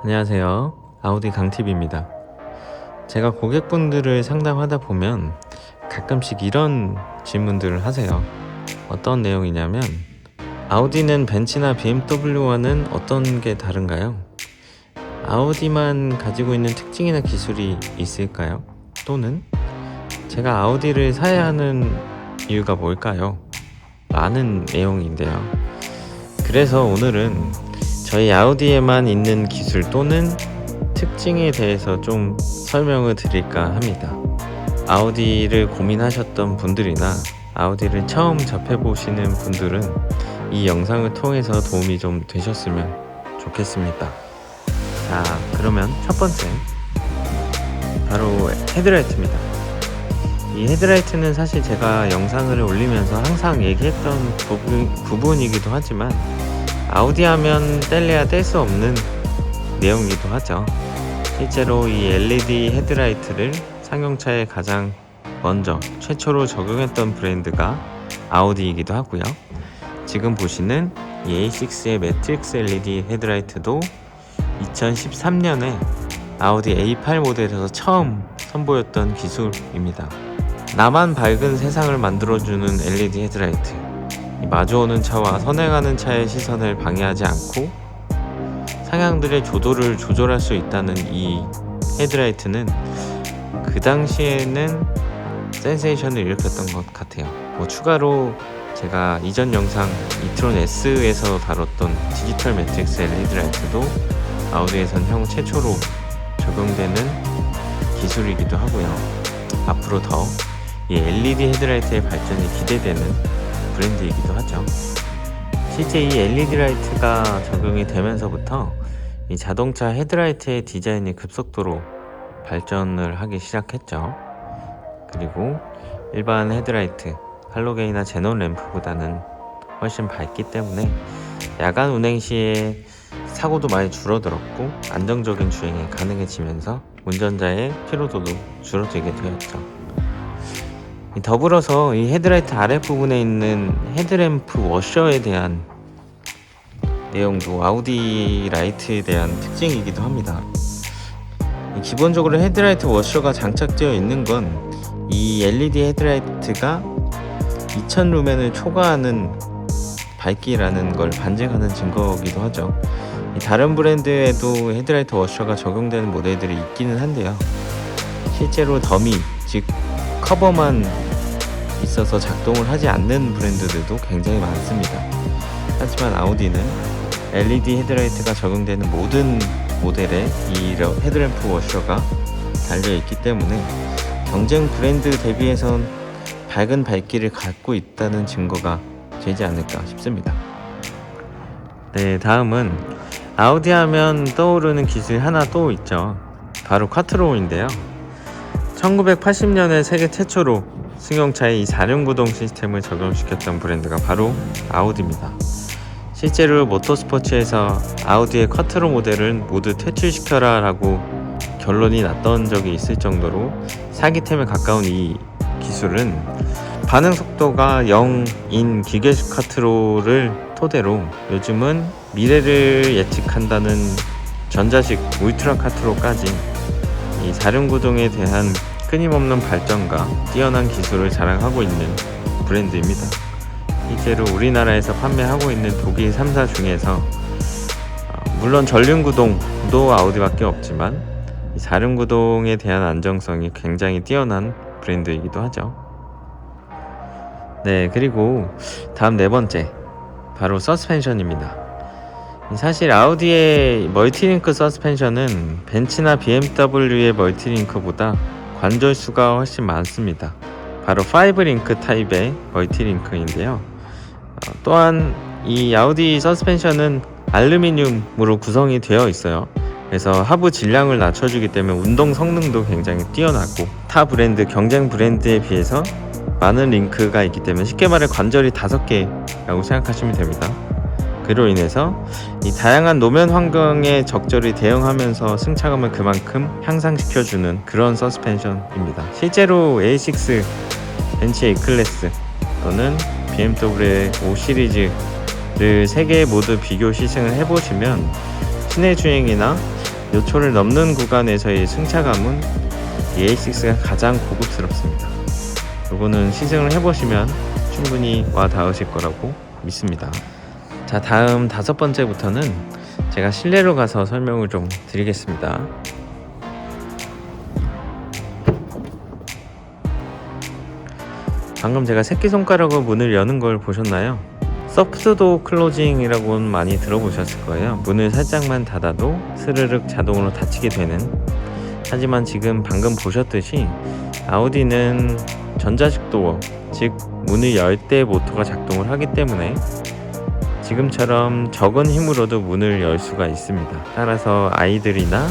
안녕하세요. 아우디 강TV입니다. 제가 고객분들을 상담하다 보면 가끔씩 이런 질문들을 하세요. 어떤 내용이냐면 아우디는 벤츠나 BMW와는 어떤 게 다른가요? 아우디만 가지고 있는 특징이나 기술이 있을까요? 또는 제가 아우디를 사야 하는 이유가 뭘까요? 라는 내용인데요. 그래서 오늘은 저희 아우디에만 있는 기술 또는 특징에 대해서 좀 설명을 드릴까 합니다. 아우디를 고민하셨던 분들이나 아우디를 처음 접해보시는 분들은 이 영상을 통해서 도움이 좀 되셨으면 좋겠습니다. 자, 그러면 첫 번째, 바로 헤드라이트입니다. 이 헤드라이트는 사실 제가 영상을 올리면서 항상 얘기했던 부분이기도 하지만 아우디 하면 뗄래야 뗄 수 없는 내용이기도 하죠. 실제로 이 LED 헤드라이트를 상용차에 가장 먼저 최초로 적용했던 브랜드가 아우디이기도 하고요. 지금 보시는 이 A6의 매트릭스 LED 헤드라이트도 2013년에 아우디 A8 모델에서 처음 선보였던 기술입니다. 나만 밝은 세상을 만들어주는 LED 헤드라이트, 마주오는 차와 선행하는 차의 시선을 방해하지 않고 상향들의 조도를 조절할 수 있다는 이 헤드라이트는 그 당시에는 센세이션을 일으켰던 것 같아요. 추가로 제가 이전 영상 이트론 S에서 다뤘던 디지털 매트릭스 헤드라이트도 아우디에선 향후 최초로 적용되는 기술이기도 하고요. 앞으로 더 이 LED 헤드라이트의 발전이 기대되는 브랜드이기도 하죠. 실제 이 LED 라이트가 적용이 되면서부터 이 자동차 헤드라이트의 디자인이 급속도로 발전을 하기 시작했죠. 그리고 일반 헤드라이트, 할로겐이나 제논 램프보다는 훨씬 밝기 때문에 야간 운행 시에 사고도 많이 줄어들었고 안정적인 주행이 가능해지면서 운전자의 피로도도 줄어들게 되었죠. 더불어서 이 헤드라이트 아랫부분에 있는 헤드램프 워셔에 대한 내용도 아우디 라이트에 대한 특징이기도 합니다. 기본적으로 헤드라이트 워셔가 장착되어 있는 건 이 LED 헤드라이트가 2000 루멘을 초과하는 밝기라는 걸 반증하는 증거이기도 하죠. 다른 브랜드에도 헤드라이트 워셔가 적용되는 모델들이 있기는 한데요. 실제로 더미, 즉 커버만 있어서 작동을 하지 않는 브랜드들도 굉장히 많습니다. 하지만 아우디는 LED 헤드라이트가 적용되는 모든 모델에 이 헤드램프 워셔가 달려있기 때문에 경쟁 브랜드 대비해선 밝은 밝기를 갖고 있다는 증거가 되지 않을까 싶습니다. 네, 다음은 아우디 하면 떠오르는 기술이 하나 또 있죠. 바로 쿼트로인데요. 1980년에 세계 최초로 승용차에 이 4륜구동 시스템을 적용시켰던 브랜드가 바로 아우디입니다. 실제로 모터스포츠에서 아우디의 쿼트로 모델은 모두 퇴출시켜라 라고 결론이 났던 적이 있을 정도로 사기템에 가까운 이 기술은 반응 속도가 0인 기계식 쿼트로를 토대로 요즘은 미래를 예측한다는 전자식 울트라 쿼트로까지 이 4륜구동에 대한 끊임없는 발전과 뛰어난 기술을 자랑하고 있는 브랜드입니다. 실제로 우리나라에서 판매하고 있는 독일 3사 중에서 물론 전륜구동도 아우디밖에 없지만 4륜구동에 대한 안정성이 굉장히 뛰어난 브랜드이기도 하죠. 네, 그리고 다음 네 번째, 바로 서스펜션입니다. 사실 아우디의 멀티링크 서스펜션은 벤츠나 BMW의 멀티링크보다 관절수가 훨씬 많습니다. 바로 5링크 타입의 멀티링크인데요. 또한 이 아우디 서스펜션은 알루미늄으로 구성이 되어 있어요. 그래서 하부 질량을 낮춰주기 때문에 운동 성능도 굉장히 뛰어나고 타 브랜드, 경쟁 브랜드에 비해서 많은 링크가 있기 때문에 쉽게 말해 관절이 5개라고 생각하시면 됩니다. 그로 인해서 이 다양한 노면 환경에 적절히 대응하면서 승차감을 그만큼 향상시켜주는 그런 서스펜션입니다. 실제로 A6, 벤츠 A클래스 또는 BMW의 5 시리즈를 3개 모두 비교 시승을 해보시면 시내 주행이나 요초를 넘는 구간에서의 승차감은 EA6가 가장 고급스럽습니다. 요거는 시승을 해보시면 충분히 와 닿으실 거라고 믿습니다. 자, 다음 5번째부터는 제가 실내로 가서 설명을 좀 드리겠습니다. 방금 제가 새끼손가락으로 문을 여는 걸 보셨나요? 소프트도어 클로징이라고는 많이 들어보셨을 거예요. 문을 살짝만 닫아도 스르륵 자동으로 닫히게 되는, 하지만 지금 방금 보셨듯이 아우디는 전자식 도어, 즉 문을 열 때 모터가 작동을 하기 때문에 지금처럼 적은 힘으로도 문을 열 수가 있습니다. 따라서 아이들이나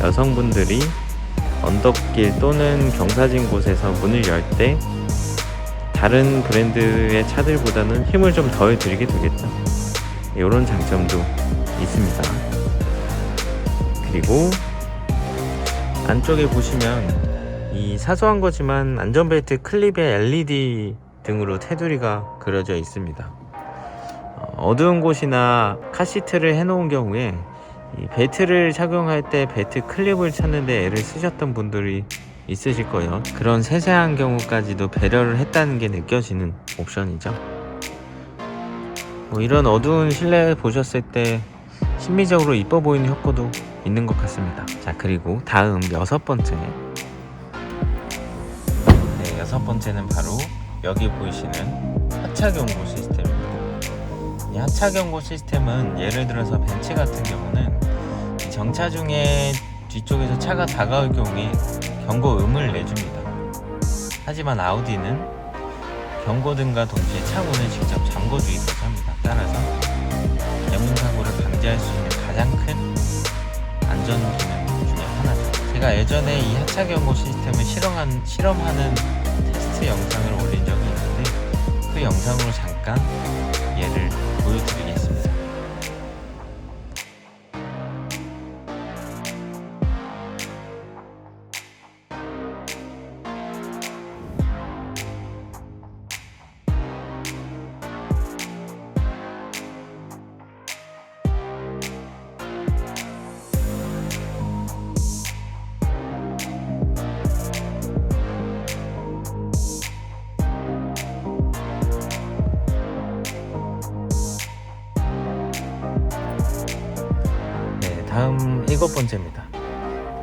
여성분들이 언덕길 또는 경사진 곳에서 문을 열 때 다른 브랜드의 차들보다는 힘을 좀 덜 들이게 되겠죠. 이런 장점도 있습니다. 그리고 안쪽에 보시면 이 사소한 거지만 안전벨트 클립에 LED 등으로 테두리가 그려져 있습니다. 어두운 곳이나 카시트를 해놓은 경우에 이 벨트를 착용할 때 벨트 클립을 찾는데 애를 쓰셨던 분들이 있으실 거예요. 그런 세세한 경우까지도 배려를 했다는 게 느껴지는 옵션이죠. 이런 어두운 실내 보셨을 때 심미적으로 이뻐 보이는 효과도 있는 것 같습니다. 자, 그리고 다음 6번째. 네, 6번째는 바로 여기 보이시는 하차 경고 시스템입니다. 이 하차 경고 시스템은 예를 들어서 벤츠 같은 경우는 정차 중에 뒤쪽에서 차가 다가올 경우에 경고음을 내줍니다. 하지만 아우디는 경고등과 동시에 차 문을 직접 잠궈주기까지 합니다. 따라서 대문 사고를 방지할 수 있는 가장 큰 안전 기능 중에 하나죠. 제가 예전에 이 하차 경고 시스템을 실험하는 테스트 영상을 올린 적이 있는데 그 영상으로 잠깐 예를 보여드리겠습니다. 다음 7번째입니다.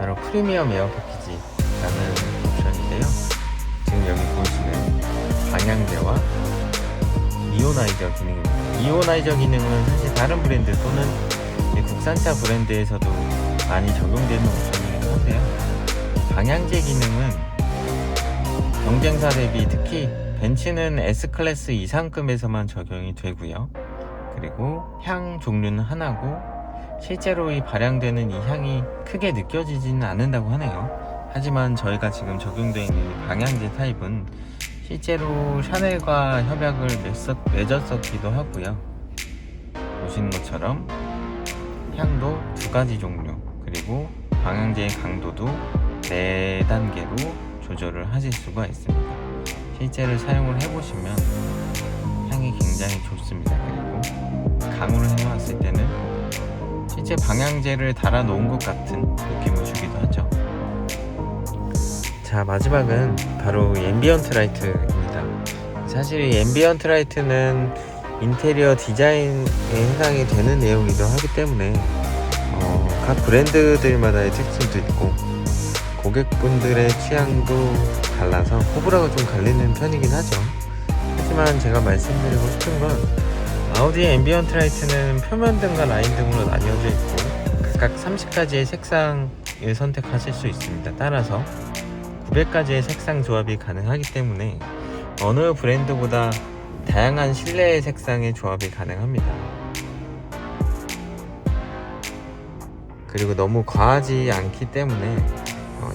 바로 프리미엄 에어 패키지라는 옵션인데요. 지금 여기 보이시는 방향제와 이오나이저 기능입니다. 이오나이저 기능은 사실 다른 브랜드 또는 국산차 브랜드에서도 많이 적용되는 옵션이긴 한데요. 방향제 기능은 경쟁사 대비 특히 벤츠는 S클래스 이상급에서만 적용이 되고요. 그리고 향 종류는 하나고 실제로 이 발향되는 이 향이 크게 느껴지지는 않는다고 하네요. 하지만 저희가 지금 적용되어 있는 이 방향제 타입은 실제로 샤넬과 협약을 맺었었기도 하고요. 보시는 것처럼 향도 2가지 종류, 그리고 방향제의 강도도 4단계로 조절을 하실 수가 있습니다. 실제로 사용을 해보시면 향이 굉장히 좋습니다. 그리고 감으로 해놓았을 때는 실제 방향제를 달아 놓은 것 같은 느낌을 주기도 하죠. 자, 마지막은 바로 앰비언트 라이트입니다. 사실 이 앰비언트 라이트는 인테리어 디자인에 해당이 되는 내용이기도 하기 때문에 각 브랜드들마다의 특징도 있고 고객분들의 취향도 달라서 호불호가 좀 갈리는 편이긴 하죠. 하지만 제가 말씀드리고 싶은 건 아우디의 앰비언트 라이트는 표면등과 라인등으로 나뉘어져 있고 각각 30가지의 색상을 선택하실 수 있습니다. 따라서 900가지의 색상 조합이 가능하기 때문에 어느 브랜드보다 다양한 실내의 색상의 조합이 가능합니다. 그리고 너무 과하지 않기 때문에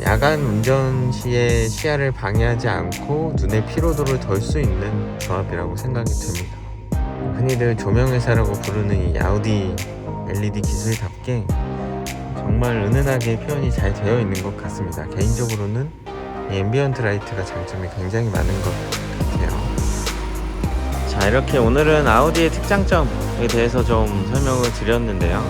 야간 운전 시에 시야를 방해하지 않고 눈의 피로도를 덜 수 있는 조합이라고 생각이 듭니다. 흔히들 조명회사라고 부르는 이 아우디 LED 기술답게 정말 은은하게 표현이 잘 되어 있는 것 같습니다. 개인적으로는 이 앰비언트 라이트가 장점이 굉장히 많은 것 같아요. 자, 이렇게 오늘은 아우디의 특장점에 대해서 좀 설명을 드렸는데요.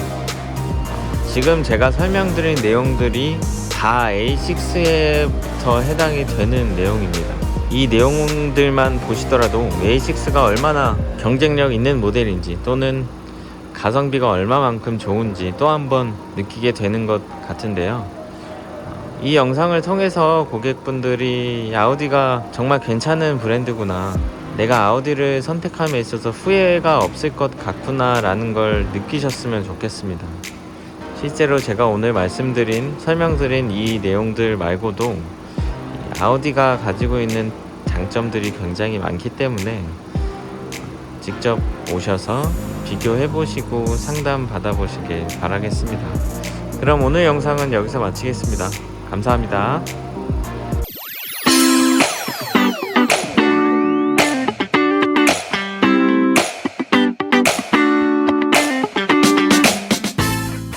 지금 제가 설명드린 내용들이 다 A6에부터 해당이 되는 내용입니다. 이 내용들만 보시더라도 A6가 얼마나 경쟁력 있는 모델인지 또는 가성비가 얼마만큼 좋은지 또 한번 느끼게 되는 것 같은데요. 이 영상을 통해서 고객분들이 아우디가 정말 괜찮은 브랜드구나, 내가 아우디를 선택함에 있어서 후회가 없을 것 같구나 라는 걸 느끼셨으면 좋겠습니다. 실제로 제가 오늘 설명드린 이 내용들 말고도 아우디가 가지고 있는 장점들이 굉장히 많기 때문에 직접 오셔서 비교해 보시고 상담 받아 보시길 바라겠습니다. 그럼 오늘 영상은 여기서 마치겠습니다. 감사합니다.